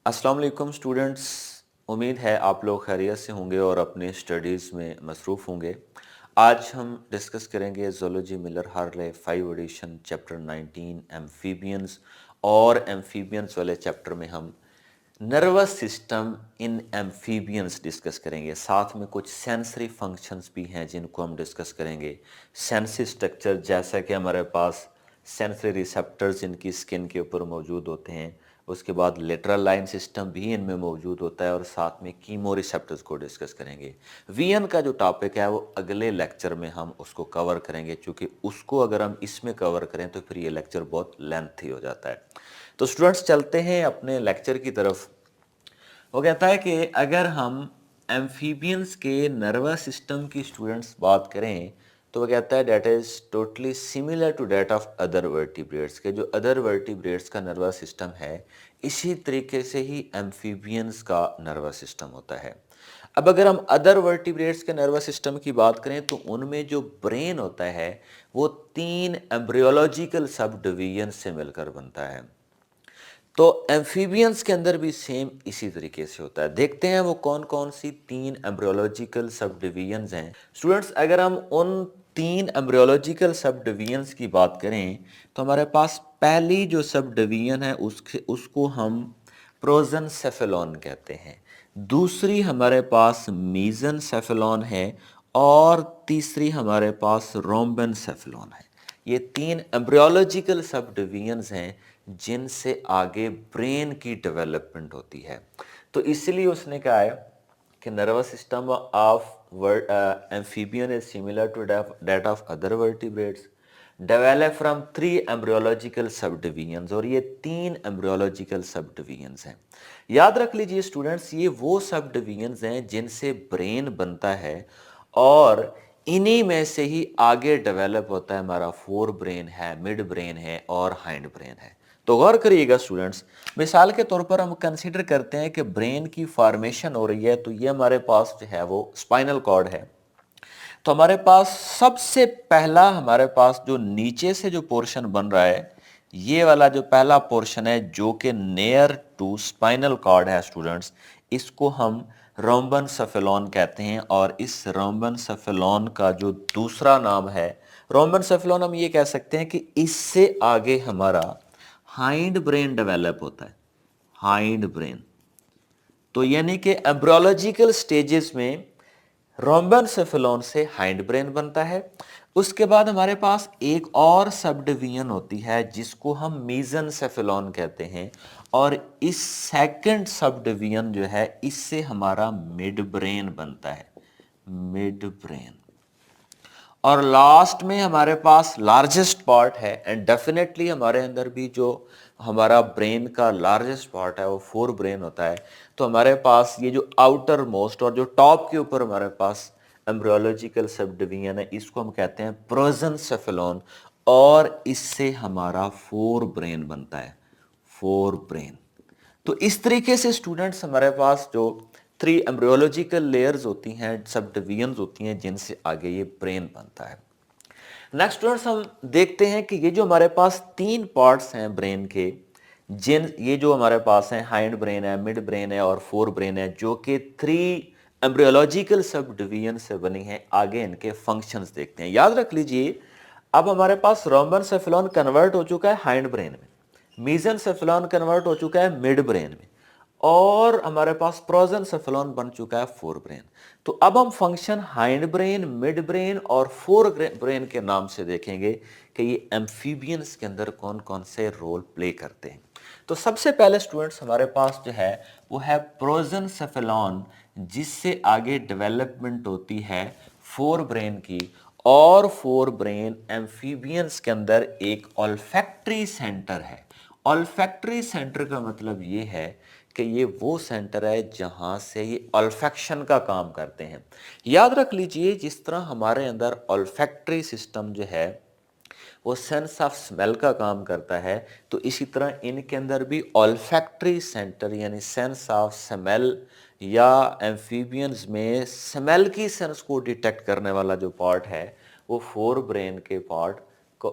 अस्सलाम वालेकुम स्टूडेंट्स। उम्मीद है आप लोग खैरियत से होंगे और अपने स्टडीज़ में मसरूफ़ होंगे। आज हम डिस्कस करेंगे zoology Miller Harley 5 edition chapter 19 amphibians, और एम्फीबियंस वाले चैप्टर में हम nervous system in amphibians discuss करेंगे। साथ में कुछ सेंसरी फंक्शंस भी हैं जिनको हम डिस्कस करेंगे। सेंसरी स्ट्रक्चर, जैसा कि हमारे पास सेंसरी रिसेप्टर्स इनकी स्किन के ऊपर मौजूद होते हैं, उसके बाद लेटरल लाइन सिस्टम भी इनमें मौजूद होता है, और साथ में कीमो रिसेप्टर्स को डिस्कस करेंगे। वीएन का जो टॉपिक है वो अगले लेक्चर में हम उसको कवर करेंगे, क्योंकि उसको अगर हम इसमें कवर करें तो फिर ये लेक्चर बहुत लेंथी हो जाता है। तो स्टूडेंट्स चलते हैं अपने लेक्चर की तरफ। वो कहता है कि अगर हम एम्फीबियंस के नर्वस सिस्टम की स्टूडेंट्स बात करें तो वो कहता है that is totally similar to that of other vertebrates, के जो अदर वर्टिब्रेट्स का नर्वस सिस्टम है इसी तरीके से ही एम्फीबियंस का नर्वस सिस्टम होता है। अब अगर हम अदर वर्टिब्रेट्स के नर्वस सिस्टम की बात करें तो उनमें जो ब्रेन होता है वो 3 एम्ब्रियोलॉजिकल सब डिवीजन से मिलकर बनता है। तो एम्फीबियंस के अंदर भी सेम इसी तरीके से होता है। देखते हैं वो कौन कौन सी 3 एम्ब्रियोलॉजिकल सब डिवीजन्स हैं। स्टूडेंट्स, अगर हम उन 3 एम्ब्रियोलॉजिकल सब डिवीजन्स की बात करें तो हमारे पास पहली जो सब डिवीजन है उसको हम प्रोजेनसेफेलॉन कहते हैं। दूसरी हमारे पास मीजनसेफेलॉन है, और तीसरी हमारे पास रोम्बेनसेफेलॉन है। ये 3 एम्ब्रियोलॉजिकल सब डिवीजन्स हैं जिनसे आगे ब्रेन की डेवलपमेंट होती है। तो इसलिए उसने कहा है कि nervous system of amphibian is similar to that of other vertebrates, develop from 3 embryological subdivisions, और ये 3 एम्ब्रियोलॉजिकल सब डिवीजन्स हैं। याद रख लीजिए स्टूडेंट्स, ये वो सब डिवीजन्स हैं जिनसे ब्रेन बनता है, और इन्हीं में से ही आगे डेवलप होता है हमारा फोर ब्रेन है, मिड ब्रेन है और हाइंड ब्रेन है। तो गौर करिएगा स्टूडेंट्स, मिसाल के तौर पर हम कंसीडर करते हैं कि ब्रेन की फॉर्मेशन हो रही है, तो ये हमारे पास जो है वो स्पाइनल कॉर्ड है। तो हमारे पास सबसे पहला हमारे पास जो नीचे से जो पोर्शन बन रहा है, ये वाला जो पहला पोर्शन है जो कि नियर टू स्पाइनल कॉर्ड है स्टूडेंट्स, इसको हम रोम्बन सेफेलॉन कहते हैं। और इस रोम्बन सेफेलॉन का जो दूसरा नाम है रोम्बन सेफेलॉन, हम ये कह सकते हैं कि इससे आगे हमारा हाइंड ब्रेन डेवलप होता है। हाइंड ब्रेन, तो यानी कि एम्ब्रियोलॉजिकल स्टेजेस में रोम्बेनसेफेलॉन से हाइंड ब्रेन बनता है। उसके बाद हमारे पास एक और सब डिवीजन होती है जिसको हम मीजनसेफेलॉन कहते हैं, और इस सेकंड सब डिवीजन जो है इससे हमारा मिड ब्रेन बनता है। मिड ब्रेन, और लास्ट में हमारे पास लार्जेस्ट पार्ट है, एंड डेफिनेटली हमारे अंदर भी जो हमारा ब्रेन का लार्जेस्ट पार्ट है वो फोर ब्रेन होता है। तो हमारे पास ये जो आउटर मोस्ट और जो टॉप के ऊपर हमारे पास एम्ब्रियोलॉजिकल सब डिवीजन है, इसको हम कहते हैं प्रोजेनसेफेलॉन, और इससे हमारा फोर ब्रेन बनता है। Fore brain. तो इस तरीके से स्टूडेंट्स हमारे पास जो 3 एम्ब्रियोलॉजिकल लेयर्स होती हैं, सब डिवीजन्स होती हैं, जिनसे आगे ये ब्रेन बनता है। नेक्स्ट स्टूडेंट्स, हम देखते हैं कि ये जो हमारे पास 3 पार्ट्स हैं ब्रेन के, जिन ये जो हमारे पास हैं हाइंड ब्रेन है, मिड ब्रेन है और फोर ब्रेन है, जो कि 3 एम्ब्रियोलॉजिकल सब डिवीजन से बनी है। आगे इनके फंक्शंस देखते हैं। याद रख लीजिए, अब हमारे पास रोम्बेनसेफेलॉन कन्वर्ट हो चुका है हाइंड ब्रेन में, मीजनसेफेलॉन कन्वर्ट हो चुका है मिड ब्रेन में, और हमारे पास प्रोजेनसेफेलॉन बन चुका है फोर ब्रेन। तो अब हम function hind brain, mid brain और फोर ब्रेन के नाम से देखेंगे कि ये एम्फीबियंस के अंदर कौन कौन से रोल प्ले करते हैं। तो सबसे पहले स्टूडेंट्स हमारे पास जो है वो है प्रोजेनसेफेलॉन, जिससे आगे डेवलपमेंट होती है फोर ब्रेन की। और फोर ब्रेन एम्फीबियंस के अंदर एक ऑल्फैक्टरी सेंटर है। ऑल्फैक्टरी सेंटर का मतलब ये है कि ये वो सेंटर है जहां से ये ऑल्फैक्शन का काम करते हैं। याद रख लीजिए, जिस तरह हमारे अंदर ऑल्फैक्टरी सिस्टम जो है वो सेंस ऑफ स्मेल का काम करता है, तो इसी तरह इनके अंदर भी ऑल्फैक्टरी सेंटर यानी सेंस ऑफ स्मेल, या एम्फीबियंस में स्मेल की सेंस को डिटेक्ट करने वाला जो पार्ट है वो फोर ब्रेन के पार्ट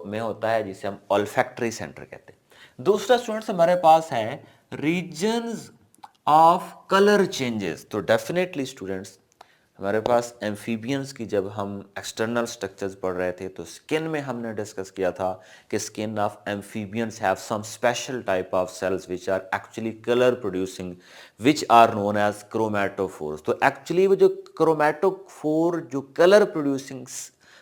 में होता है, जिसे हम ऑल्फैक्टरी सेंटर कहते हैं। दूसरा स्टूडेंट्स हमारे पास है रीजन्स ऑफ कलर चेंजेस। तो डेफिनेटली स्टूडेंट्स, हमारे पास एम्फीबियंस की जब हम एक्सटर्नल स्ट्रक्चर्स पढ़ रहे थे तो स्किन में हमने डिस्कस किया था कि skin of amphibians have some special type of cells which are actually colour producing, which are known as chromatophores. तो एक्चुअली वो जो क्रोमैटोफोर जो कलर प्रोड्यूसिंग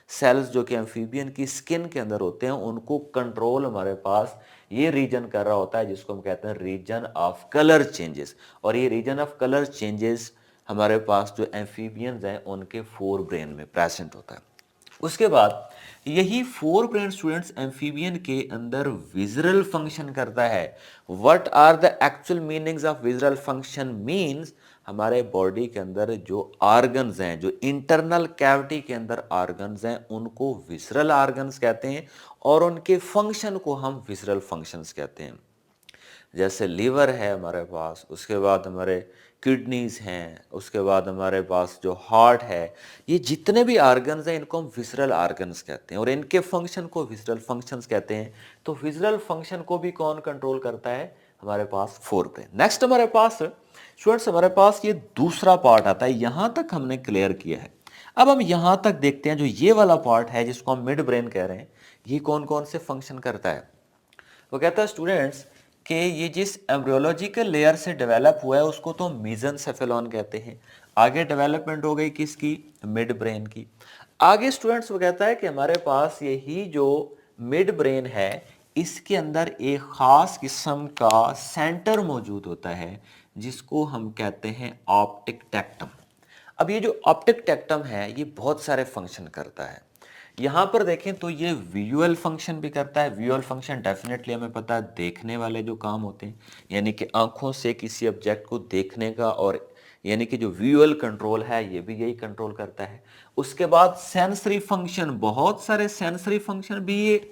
सेल्स जो कि एम्फीबियन की स्किन के अंदर होते हैं, उनको कंट्रोल हमारे पास ये रीजन कर रहा होता है जिसको हम कहते हैं रीजन ऑफ कलर चेंजेस। और ये रीजन ऑफ कलर चेंजेस हमारे पास जो एम्फीबियंस हैं उनके फोर ब्रेन में प्रेजेंट होता है। उसके बाद यही फोर ब्रेन स्टूडेंट्स एम्फीबियन के अंदर विजरल फंक्शन करता है। What are the actual meanings of visceral function? Means हमारे बॉडी के अंदर जो ऑर्गन्स हैं, जो इंटरनल कैविटी के अंदर ऑर्गन्स हैं, उनको विजरल ऑर्गन्स कहते हैं और उनके फंक्शन को हम विजरल फंक्शंस कहते हैं। जैसे लीवर है हमारे पास, उसके बाद हमारे किडनीज हैं, उसके बाद हमारे पास जो हार्ट है, ये जितने भी ऑर्गन्स हैं इनको हम विसरल ऑर्गन्स कहते हैं और इनके फंक्शन को विसरल फंक्शंस कहते हैं। तो विसरल फंक्शन को भी कौन कंट्रोल करता है? हमारे पास फोर ब्रेन। नेक्स्ट हमारे पास स्टूडेंट्स, हमारे पास ये दूसरा पार्ट आता है। यहां तक हमने क्लियर किया है। अब हम यहां तक देखते हैं, जो ये वाला पार्ट है जिसको हम मिड ब्रेन कह रहे हैं, ये कौन कौन से फंक्शन करता है? वो कहता है स्टूडेंट्स कि ये जिस एम्ब्रियोलॉजिकल लेयर से डेवलप हुआ है उसको तो मीजनसेफेलॉन कहते हैं। आगे डेवलपमेंट हो गई किसकी? मिड ब्रेन की। आगे स्टूडेंट्स वो कहता है कि हमारे पास यही जो मिड ब्रेन है, इसके अंदर एक खास किस्म का सेंटर मौजूद होता है जिसको हम कहते हैं ऑप्टिक टेक्टम। अब ये जो ऑप्टिक टेक्टम है ये बहुत सारे फंक्शन करता है। यहाँ पर देखें तो ये विजुअल फंक्शन भी करता है। विजुअल फंक्शन डेफिनेटली हमें पता है देखने वाले जो काम होते हैं, यानी कि आंखों से किसी ऑब्जेक्ट को देखने का, और यानी कि जो विजुअल कंट्रोल है ये भी यही कंट्रोल करता है। उसके बाद सेंसरी फंक्शन, बहुत सारे सेंसरी फंक्शन भी ये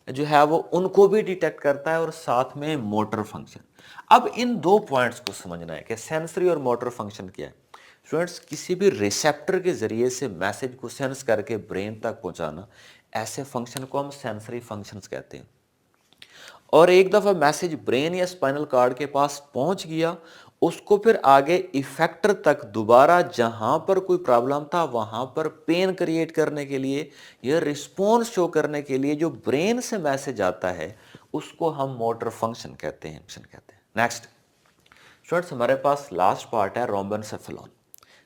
जो है वो उनको भी डिटेक्ट करता है, और साथ में मोटर फंक्शन। अब इन दो पॉइंट्स को समझना है कि सेंसरी और मोटर फंक्शन क्या है। स्टूडेंट्स, किसी भी रिसेप्टर के जरिए से मैसेज को सेंस करके ब्रेन तक पहुंचाना, ऐसे फंक्शन को हम सेंसरी फंक्शंस कहते हैं। और एक दफा मैसेज ब्रेन या स्पाइनल कार्ड के पास पहुंच गया, उसको फिर आगे इफेक्टर तक दोबारा जहां पर कोई प्रॉब्लम था वहां पर पेन क्रिएट करने के लिए या रिस्पॉन्स शो करने के लिए जो ब्रेन से मैसेज आता है उसको हम मोटर फंक्शन कहते हैं। नेक्स्ट स्टूडेंट्स, हमारे पास लास्ट पार्ट है रोम्बेनसेफेलॉन।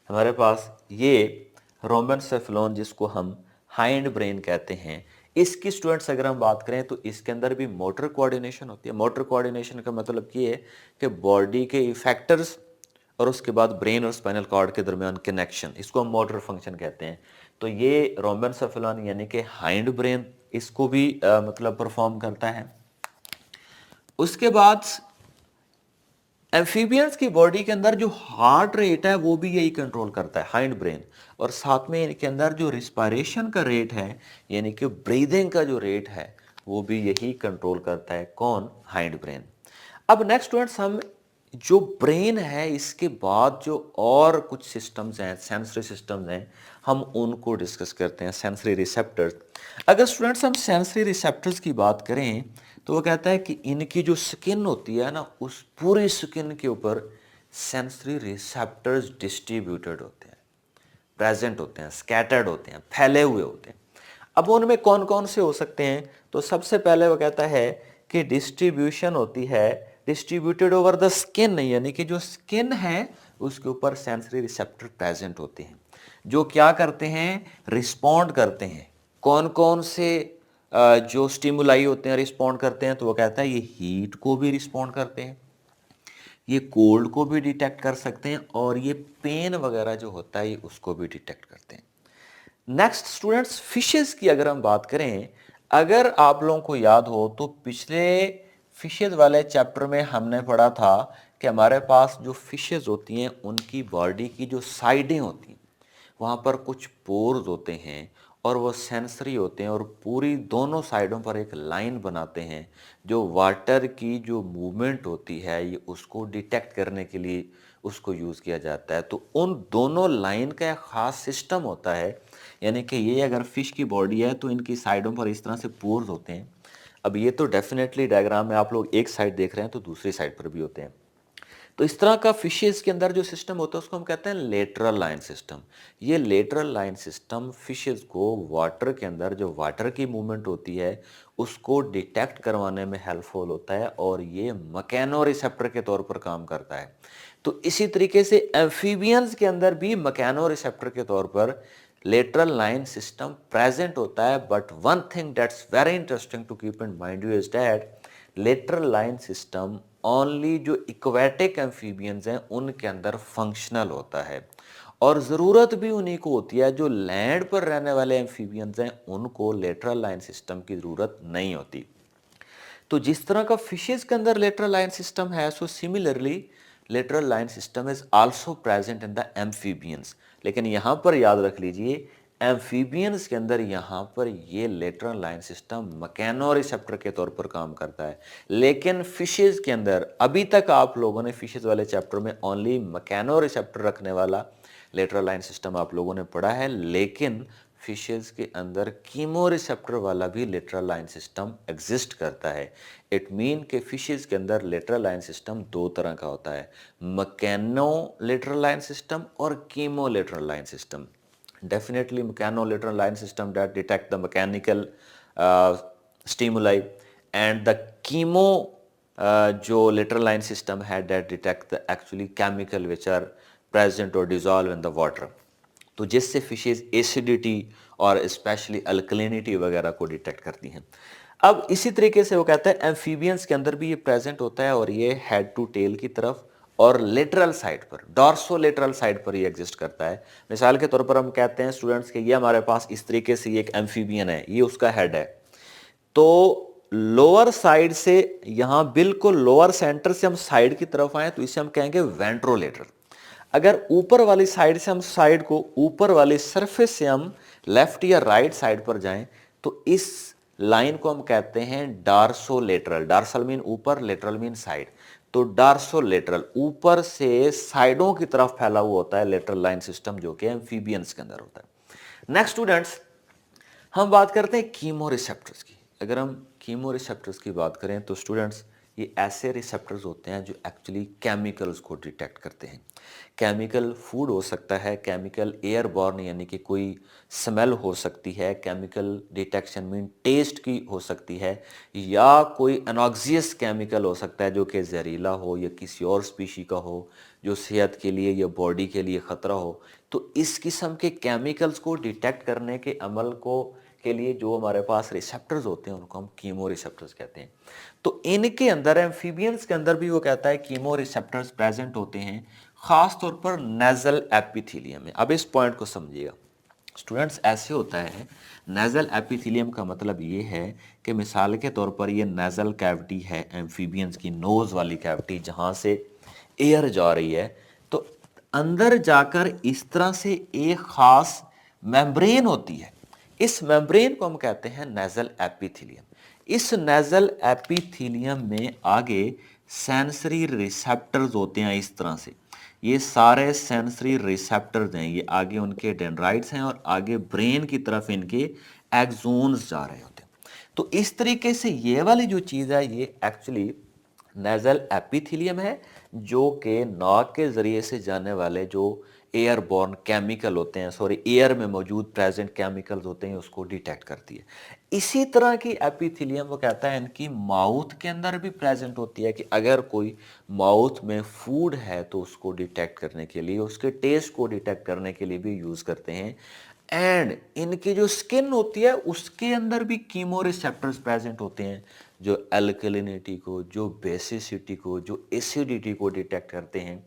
हमारे पास ये रोम्बेनसेफेलॉन जिसको हम हाइंड ब्रेन कहते हैं, इसकी स्टूडेंट्स अगर हम बात करें तो इसके अंदर भी मोटर कोऑर्डिनेशन होती है। मोटर कोऑर्डिनेशन का मतलब ये है कि बॉडी के इफेक्टर्स और उसके बाद ब्रेन और स्पाइनल कॉर्ड के दरमियान कनेक्शन, इसको हम मोटर फंक्शन कहते हैं। तो ये रोम्बेनसेफेलॉन यानी कि हाइंड ब्रेन इसको भी मतलब परफॉर्म करता है। उसके बाद एम्फीबियंस की बॉडी के अंदर जो हार्ट रेट है वो भी यही कंट्रोल करता है, हाइंड ब्रेन। और साथ में इनके अंदर जो रिस्पायरेशन का रेट है, यानी कि ब्रीदिंग का जो रेट है, वो भी यही कंट्रोल करता है। कौन? Hind brain. अब नेक्स्ट स्टूडेंट्स, हम जो ब्रेन है इसके बाद जो और कुछ सिस्टम्स हैं, सेंसरी सिस्टम्स हैं, हम उनको डिस्कस करते हैं। Sensory receptors. अगर स्टूडेंट्स हम सेंसरी रिसेप्टर्स की बात करें तो वो कहता है कि इनकी जो स्किन होती है ना, उस पूरी स्किन के ऊपर सेंसरी रिसेप्टर्स डिस्ट्रीब्यूटेड होते हैं, प्रेजेंट होते हैं, स्कैटर्ड होते हैं, फैले हुए होते हैं। अब उनमें कौन कौन से हो सकते हैं? तो सबसे पहले वो कहता है कि डिस्ट्रीब्यूशन होती है डिस्ट्रीब्यूटेड ओवर द स्किन, यानी कि जो स्किन है उसके ऊपर सेंसरी रिसेप्टर प्रेजेंट होते हैं जो क्या करते हैं? रिस्पॉन्ड करते हैं। कौन कौन से जो स्टिमुलाई होते हैं रिस्पॉन्ड करते हैं? तो वो कहता है ये हीट को भी रिस्पॉन्ड करते हैं, ये कोल्ड को भी डिटेक्ट कर सकते हैं, और ये पेन वगैरह जो होता है ये उसको भी डिटेक्ट करते हैं। नेक्स्ट स्टूडेंट्स, फिशेस की अगर हम बात करें, अगर आप लोगों को याद हो तो पिछले फिशेज वाले चैप्टर में हमने पढ़ा था कि हमारे पास जो फिशेज होती हैं उनकी बॉडी की जो साइडें होती हैं वहाँ पर कुछ पोर्स होते हैं और वो सेंसरी होते हैं, और पूरी दोनों साइडों पर एक लाइन बनाते हैं जो वाटर की जो मूवमेंट होती है ये उसको डिटेक्ट करने के लिए उसको यूज़ किया जाता है। तो उन दोनों लाइन का एक ख़ास सिस्टम होता है, यानी कि ये अगर फिश की बॉडी है तो इनकी साइडों पर इस तरह से पोर्स होते हैं। अब ये तो डेफिनेटली डायग्राम में आप लोग एक साइड देख रहे हैं तो दूसरी साइड पर भी होते हैं। तो इस तरह का फिशेस के अंदर जो सिस्टम होता है उसको हम कहते हैं लेटरल लाइन सिस्टम। ये लेटरल लाइन सिस्टम फिशेस को वाटर के अंदर जो वाटर की मूवमेंट होती है उसको डिटेक्ट करवाने में हेल्पफुल होता है और ये मैकेनो रिसेप्टर के तौर पर काम करता है। तो इसी तरीके से एम्फीबियंस के अंदर भी मैकेनो रिसेप्टर के तौर पर लेटरल लाइन सिस्टम प्रेजेंट होता है। But one thing that's very interesting to keep in mind you is that lateral line system only जो इक्वेटिक एम्फीबियंस हैं उनके अंदर फंक्शनल होता है और ज़रूरत भी उन्हीं को होती है। जो लैंड पर रहने वाले एम्फीबियंस हैं उनको लेटरल लाइन सिस्टम की ज़रूरत नहीं होती। तो जिस तरह का फिशेस के अंदर लेटरल लाइन सिस्टम है, so similarly lateral line system is also present in the amphibians. लेकिन यहाँ पर याद रख लीजिए एम्फीबियंस के अंदर यहाँ पर ये lateral line system mechano receptor के तौर पर काम करता है। लेकिन फिशेस के अंदर अभी तक आप लोगों ने फिशेस वाले चैप्टर में ओनली मैकेनो रिसेप्टर रखने वाला लेटरल लाइन सिस्टम आप लोगों ने पढ़ा है। लेकिन फिशेस के अंदर कीमो रिसेप्टर वाला भी लेटरल लाइन सिस्टम एग्जिस्ट करता है। इट मीन के फिशेस के अंदर लेटरल लाइन सिस्टम दो तरह का होता है, मैकेनो लेटरल लाइन सिस्टम और chemo lateral line system. Definitely mechano-lateral line system that detect the mechanical stimuli and the chemo जो lateral line system है that detect the actually chemical which are present or dissolve in the water। तो जिससे fishes acidity और specially alkalinity वगैरह को detect करती हैं। अब इसी तरीके से वो कहता है एम्फीबियंस के अंदर भी ये प्रेजेंट होता है और ये हेड टू टेल की तरफ और लेटरल साइड पर डॉर्सोलेटरल साइड पर ये एग्जिस्ट करता है। मिसाल के तौर पर हम कहते हैं स्टूडेंट्स के ये हमारे पास इस तरीके से ये एक एम्फीबियन है, ये उसका हेड है। तो लोअर साइड से यहां बिल्कुल लोअर सेंटर से हम साइड की तरफ आए तो इसे हम कहेंगे वेंट्रोलेटरल। अगर ऊपर वाली साइड से हम साइड को ऊपर वाली सरफेस से हम लेफ्ट या राइट साइड पर जाएं तो इस लाइन को हम कहते हैं डार्सोलेटरल। डार्सल मीन ऊपर, लेटरल मीन साइड। तो डार्सोलेटरल ऊपर से साइडों की तरफ फैला हुआ होता है लेटरल लाइन सिस्टम जो कि एम्फीबियंस के अंदर होता है। नेक्स्ट स्टूडेंट्स हम बात करते हैं कीमो रिसेप्टर्स की। अगर हम कीमो रिसेप्टर्स की बात करें तो स्टूडेंट्स ये ऐसे रिसेप्टर्स होते हैं जो एक्चुअली केमिकल्स को डिटेक्ट करते हैं। केमिकल फूड हो सकता है, केमिकल एयरबॉर्न यानी कि कोई स्मेल हो सकती है, केमिकल डिटेक्शन मीन टेस्ट की हो सकती है, या कोई अनॉक्सियस केमिकल हो सकता है जो कि जहरीला हो या किसी और स्पीशी का हो जो सेहत के लिए या बॉडी के लिए ख़तरा हो। तो इस किस्म के केमिकल्स को डिटेक्ट करने के अमल को के लिए जो हमारे पास रिसेप्टर्स होते हैं उनको हम कीमो रिसेप्टर्स कहते हैं। तो इनके अंदर एम्फीबियंस के अंदर भी वो कहता है कीमो रिसेप्टर्स प्रेजेंट होते हैं, खास तौर पर नेजल एपिथेलियम में। अब इस पॉइंट को समझिएगा स्टूडेंट्स, ऐसे होता है नेजल एपिथेलियम का मतलब ये है कि मिसाल के तौर पर ये नेजल कैविटी है एम्फीबियंस की, नोज वाली कैविटी जहाँ से एयर जा रही है। तो अंदर जाकर इस तरह से एक खास मेम्ब्रेन होती है, इस मेम्ब्रेन को हम कहते हैं नेजल एपिथेलियम। इस नेजल एपिथेलियम में आगे सेंसरी रिसेप्टर्स होते हैं इस तरह से। ये सारे सेंसरी रिसेप्टर्स हैं, ये आगे उनके डेंड्राइट्स हैं और आगे ब्रेन की तरफ इनके एक्सोन्स जा रहे होते हैं। तो इस तरीके से ये वाली जो चीज़ है ये एक्चुअली नेजल एपिथेलियम है जो कि नाक के ज़रिए से जाने वाले जो एयरबॉर्न केमिकल होते हैं, सॉरी एयर में मौजूद प्रेजेंट केमिकल्स होते हैं उसको डिटेक्ट करती है। इसी तरह की एपिथेलियम वो कहता है इनकी माउथ के अंदर भी प्रेजेंट होती है कि अगर कोई माउथ में फूड है तो उसको डिटेक्ट करने के लिए, उसके टेस्ट को डिटेक्ट करने के लिए भी यूज़ करते हैं। एंड इनकी जो स्किन होती है उसके अंदर भी कीमो रिसेप्टर्स प्रेजेंट होते हैं जो अल्कलिनिटी को, जो बेसिसिटी को, जो एसिडिटी को डिटेक्ट करते हैं।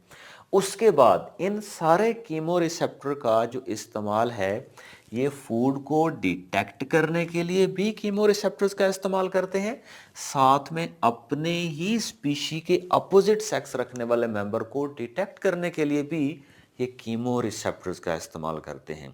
उसके बाद इन सारे कीमो रिसेप्टर का जो इस्तेमाल है ये फूड को डिटेक्ट करने के लिए भी कीमो रिसेप्टर्स का इस्तेमाल करते हैं, साथ में अपने ही स्पीशी के अपोजिट सेक्स रखने वाले मेंबर को डिटेक्ट करने के लिए भी ये कीमो रिसेप्टर्स का इस्तेमाल करते हैं।